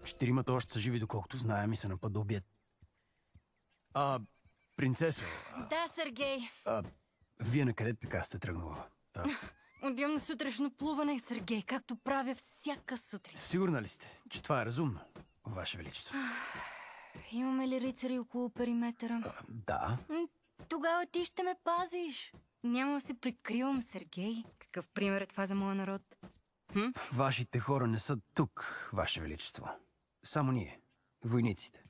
4 още са живи, доколкото знаем, и са на път да убият. Принцесо... Да, Сергей. Вие на къде така сте тръгнала? Отивам на сутрешно плуване, Сергей, както правя всяка сутрин. Сигурна ли сте, че това е разумно, Ваше Величество? Имаме ли рицари около периметъра? Да. Тогава ти ще ме пазиш. Няма да се прикривам, Сергей. Какъв пример е това за моя народ? Вашите хора не са тук, Ваше Величество. Само ние, войниците.